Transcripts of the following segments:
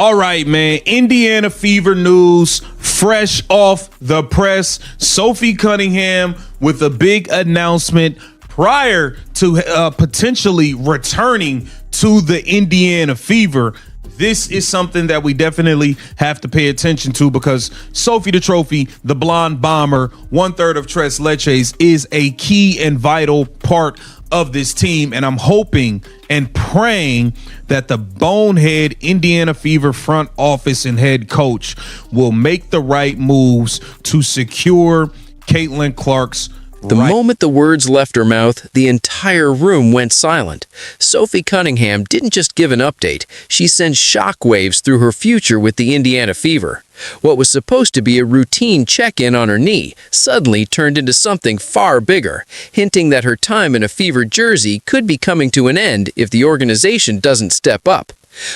All right, man. Indiana Fever news, fresh off the press. Sophie Cunningham with a big announcement prior to potentially returning to the Indiana Fever. This is something that we definitely have to pay attention to because Sophie the Trophy, the blonde bomber, 1/3 of Tres Leches, is a key and vital part of this team. And I'm hoping and praying that the bonehead Indiana Fever front office and head coach will make the right moves to secure Caitlin Clark's The moment the words left her mouth, the entire room went silent. Sophie Cunningham didn't just give an update, she sent shockwaves through her future with the Indiana Fever. What was supposed to be a routine check-in on her knee suddenly turned into something far bigger, hinting that her time in a Fever jersey could be coming to an end if the organization doesn't step up.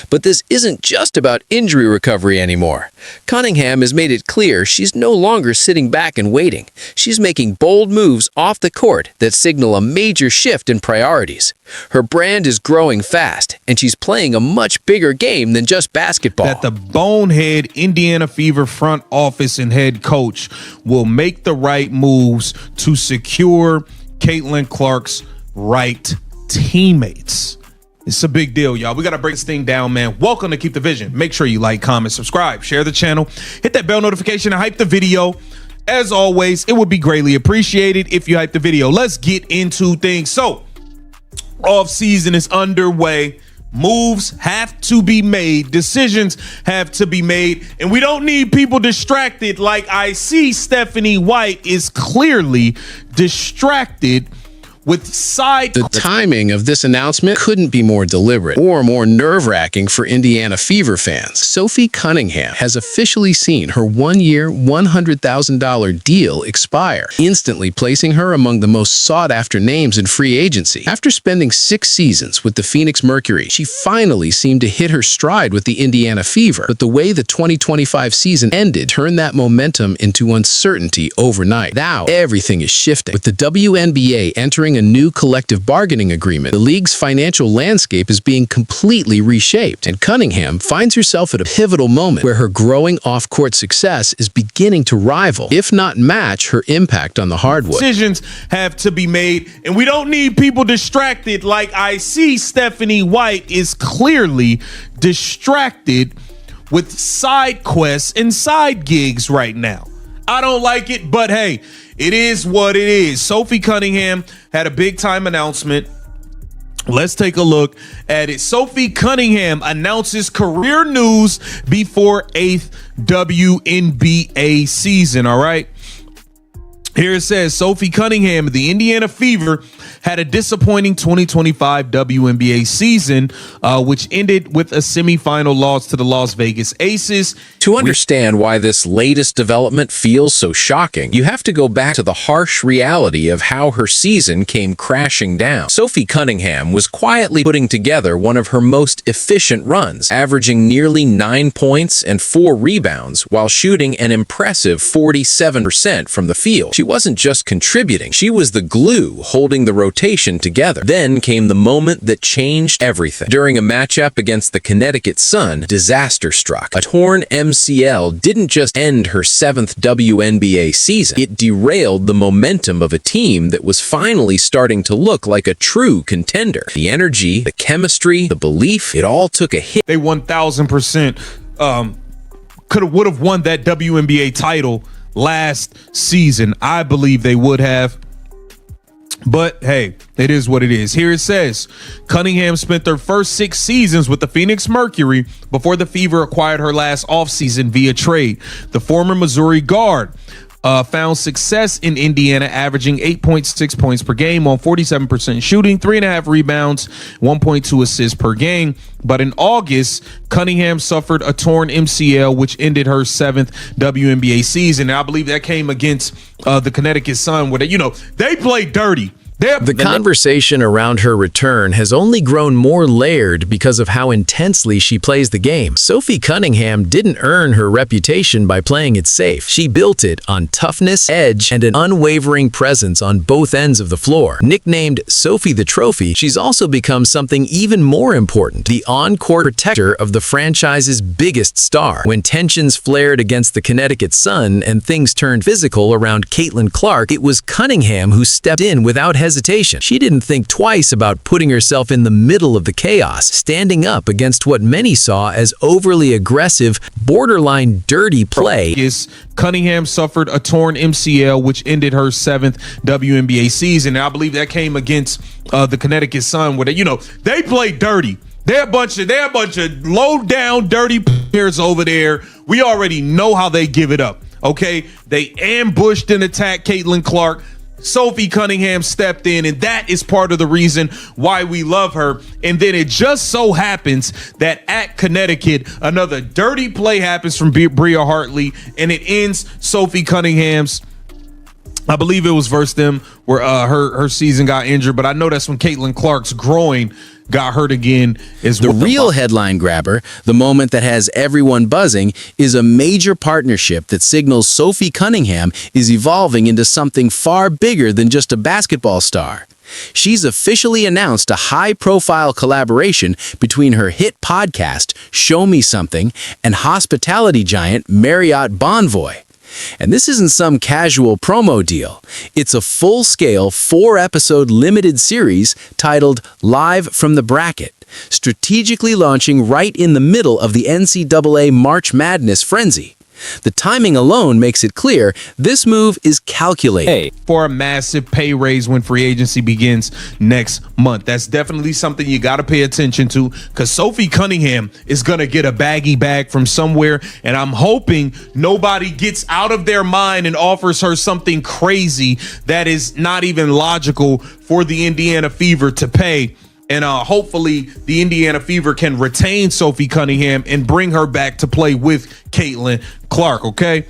But this isn't just about injury recovery anymore. Cunningham has made it clear she's no longer sitting back and waiting. She's making bold moves off the court that signal a major shift in priorities. Her brand is growing fast, and she's playing a much bigger game than just basketball. That the bonehead Indiana Fever front office and head coach will make the right moves to secure Caitlin Clark's right teammates. It's a big deal, y'all. We got to break this thing down, man. Welcome to Keep the Vision. Make sure you like, comment, subscribe, share the channel, hit that bell notification and hype the video. As always, it would be greatly appreciated if you hype the video. Let's get into things. So, off season is underway. Moves have to be made. Decisions have to be made. And we don't need people distracted like I see Stephanie White is clearly distracted with side. The timing of this announcement couldn't be more deliberate or more nerve-wracking for Indiana Fever fans. Sophie Cunningham has officially seen her one-year, $100,000 deal expire, instantly placing her among the most sought-after names in free agency. After spending 6 seasons with the Phoenix Mercury, she finally seemed to hit her stride with the Indiana Fever, but the way the 2025 season ended turned that momentum into uncertainty overnight. Now, everything is shifting. With the WNBA entering a new collective bargaining agreement, the league's financial landscape is being completely reshaped, and Cunningham finds herself at a pivotal moment where her growing off-court success is beginning to rival, if not match, her impact on the hardwood. Decisions have to be made, and we don't need people distracted like I see Stephanie White is clearly distracted with side quests and side gigs right now. I don't like it, but hey, it is what it is. Sophie Cunningham had a big time announcement. Let's take a look at it. Sophie Cunningham announces career news before 8th WNBA season. All right. Here it says Sophie Cunningham of the Indiana Fever had a disappointing 2025 WNBA season, which ended with a semifinal loss to the Las Vegas Aces. To understand why this latest development feels so shocking, you have to go back to the harsh reality of how her season came crashing down. Sophie Cunningham was quietly putting together one of her most efficient runs, averaging nearly 9 points and 4 rebounds while shooting an impressive 47% from the field. She wasn't just contributing, she was the glue holding the rotation together. Then came the moment that changed everything. During a matchup against the Connecticut Sun, disaster struck. A torn MCL didn't just end her 7th WNBA season, it derailed the momentum of a team that was finally starting to look like a true contender. The energy, the chemistry, the belief, it all took a hit. They 1,000% would have won that WNBA title last season. I believe they would have. But hey, it is what it is. Here it says, Cunningham spent their first 6 seasons with the Phoenix Mercury before the Fever acquired her last offseason via trade. The former Missouri guard found success in Indiana, averaging 8.6 points per game on 47% shooting, 3.5 rebounds, 1.2 assists per game. But in August, Cunningham suffered a torn MCL, which ended her 7th WNBA season. And I believe that came against the Connecticut Sun, where they played dirty. The conversation around her return has only grown more layered because of how intensely she plays the game. Sophie Cunningham didn't earn her reputation by playing it safe. She built it on toughness, edge, and an unwavering presence on both ends of the floor. Nicknamed Sophie the Trophy, she's also become something even more important, the on-court protector of the franchise's biggest star. When tensions flared against the Connecticut Sun and things turned physical around Caitlin Clark, it was Cunningham who stepped in without hesitation. She didn't think twice about putting herself in the middle of the chaos, standing up against what many saw as overly aggressive, borderline dirty play. Cunningham suffered a torn MCL, which ended her 7th WNBA season. And I believe that came against the Connecticut Sun, where they play dirty. They're a bunch of low down, dirty players over there. We already know how they give it up. Okay, they ambushed and attacked Caitlin Clark. Sophie Cunningham stepped in, and that is part of the reason why we love her. And then it just so happens that at Connecticut, another dirty play happens from Bria Hartley, and it ends Sophie Cunningham's, I believe it was versus them, where her season got injured. But I know that's when Caitlin Clark's groin got hurt again. The real headline grabber, the moment that has everyone buzzing, is a major partnership that signals Sophie Cunningham is evolving into something far bigger than just a basketball star. She's officially announced a high-profile collaboration between her hit podcast, Show Me Something, and hospitality giant Marriott Bonvoy. And this isn't some casual promo deal. It's a full-scale 4-episode limited series titled Live from the Bracket, strategically launching right in the middle of the NCAA March Madness frenzy. The timing alone makes it clear this move is calculated. For a massive pay raise when free agency begins next month. That's definitely something you got to pay attention to, because Sophie Cunningham is going to get a baggy bag from somewhere, and I'm hoping nobody gets out of their mind and offers her something crazy that is not even logical for the Indiana Fever to pay. And hopefully the Indiana Fever can retain Sophie Cunningham and bring her back to play with Caitlin Clark, okay?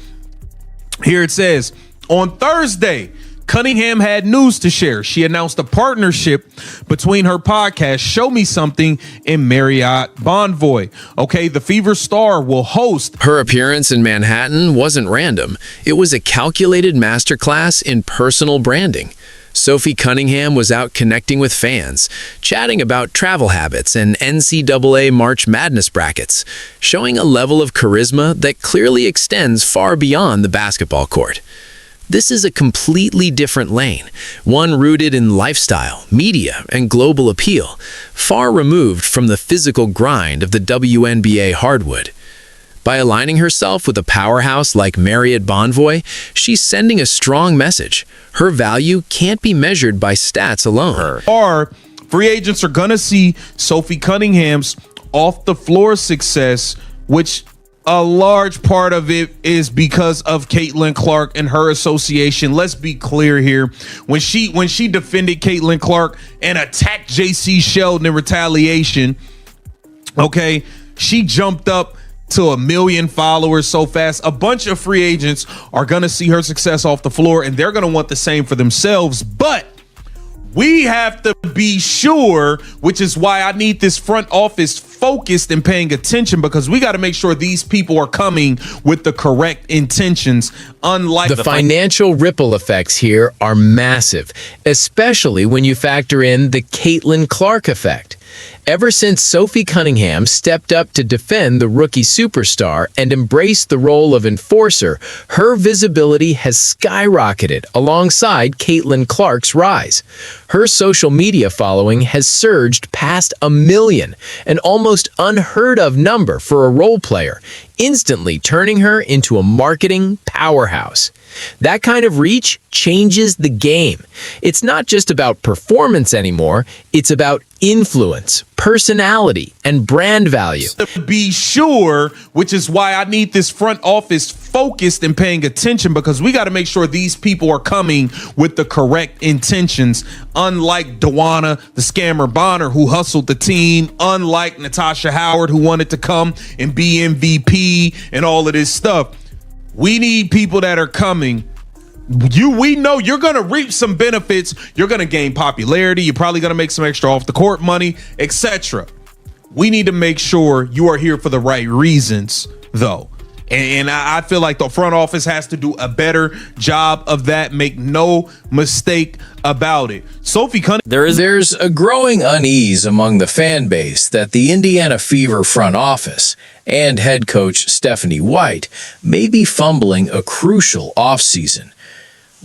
Here it says, on Thursday, Cunningham had news to share. She announced a partnership between her podcast, Show Me Something, and Marriott Bonvoy. Okay, the Fever star will host. Her appearance in Manhattan wasn't random. It was a calculated masterclass in personal branding. Sophie Cunningham was out connecting with fans, chatting about travel habits and NCAA March Madness brackets, showing a level of charisma that clearly extends far beyond the basketball court. This is a completely different lane, one rooted in lifestyle, media, and global appeal, far removed from the physical grind of the WNBA hardwood. By aligning herself with a powerhouse like Marriott Bonvoy, she's sending a strong message. Her value can't be measured by stats alone. Free agents are going to see Sophie Cunningham's off-the-floor success, which a large part of it is because of Caitlin Clark and her association. Let's be clear here. When she defended Caitlin Clark and attacked JC Sheldon in retaliation, okay, she jumped up to 1 million followers so fast. A bunch of free agents are going to see her success off the floor, and they're going to want the same for themselves. But we have to be sure, which is why I need this front office focused and paying attention, because we got to make sure these people are coming with the correct intentions. Unlike the financial ripple effects here are massive, especially when you factor in the Caitlin Clark effect. Ever since Sophie Cunningham stepped up to defend the rookie superstar and embraced the role of enforcer, her visibility has skyrocketed alongside Caitlin Clark's rise. Her social media following has surged past 1 million, an almost unheard of number for a role player, instantly turning her into a marketing powerhouse. That kind of reach changes the game. It's not just about performance anymore, it's about influence, personality, and brand value. To be sure, which is why I need this front office focused and paying attention, because we got to make sure these people are coming with the correct intentions. Unlike Dewana, the scammer Bonner, who hustled the team, unlike Natasha Howard, who wanted to come and be MVP and all of this stuff. We need people that are coming we know you're going to reap some benefits. You're going to gain popularity. You're probably going to make some extra off the court money, etc. We need to make sure you are here for the right reasons, though. And I feel like the front office has to do a better job of that. Make no mistake about it. Sophie Cunningham. There's a growing unease among the fan base that the Indiana Fever front office and head coach Stephanie White may be fumbling a crucial offseason.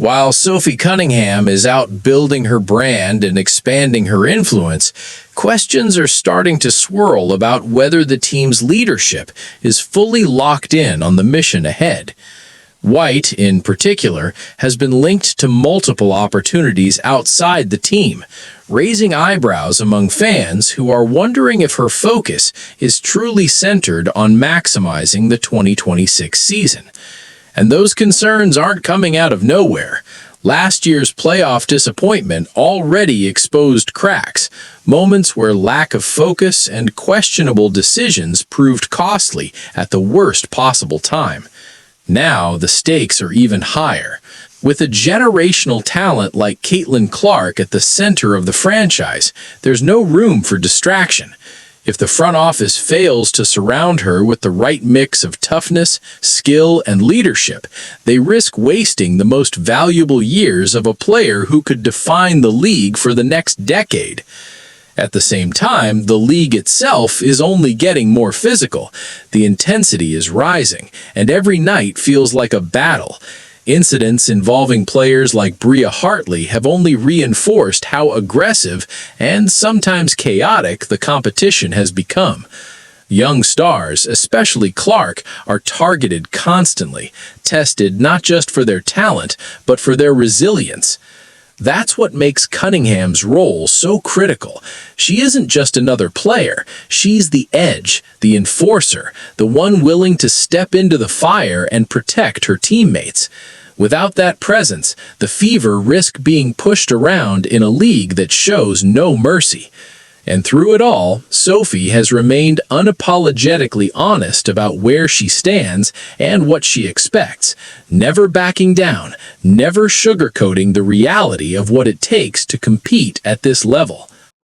While Sophie Cunningham is out building her brand and expanding her influence, questions are starting to swirl about whether the team's leadership is fully locked in on the mission ahead. White, in particular, has been linked to multiple opportunities outside the team, raising eyebrows among fans who are wondering if her focus is truly centered on maximizing the 2026 season. And those concerns aren't coming out of nowhere. Last year's playoff disappointment already exposed cracks, moments where lack of focus and questionable decisions proved costly at the worst possible time. Now the stakes are even higher. With a generational talent like Caitlin Clark at the center of the franchise, there's no room for distraction. If the front office fails to surround her with the right mix of toughness, skill, and leadership, they risk wasting the most valuable years of a player who could define the league for the next decade. At the same time, the league itself is only getting more physical. The intensity is rising, and every night feels like a battle. Incidents involving players like Bria Hartley have only reinforced how aggressive and sometimes chaotic the competition has become. Young stars, especially Clark, are targeted constantly, tested not just for their talent, but for their resilience. That's what makes Cunningham's role so critical. She isn't just another player. She's the edge, the enforcer, the one willing to step into the fire and protect her teammates. Without that presence, the Fever risk being pushed around in a league that shows no mercy. And through it all, Sophie has remained unapologetically honest about where she stands and what she expects, never backing down, never sugarcoating the reality of what it takes to compete at this level.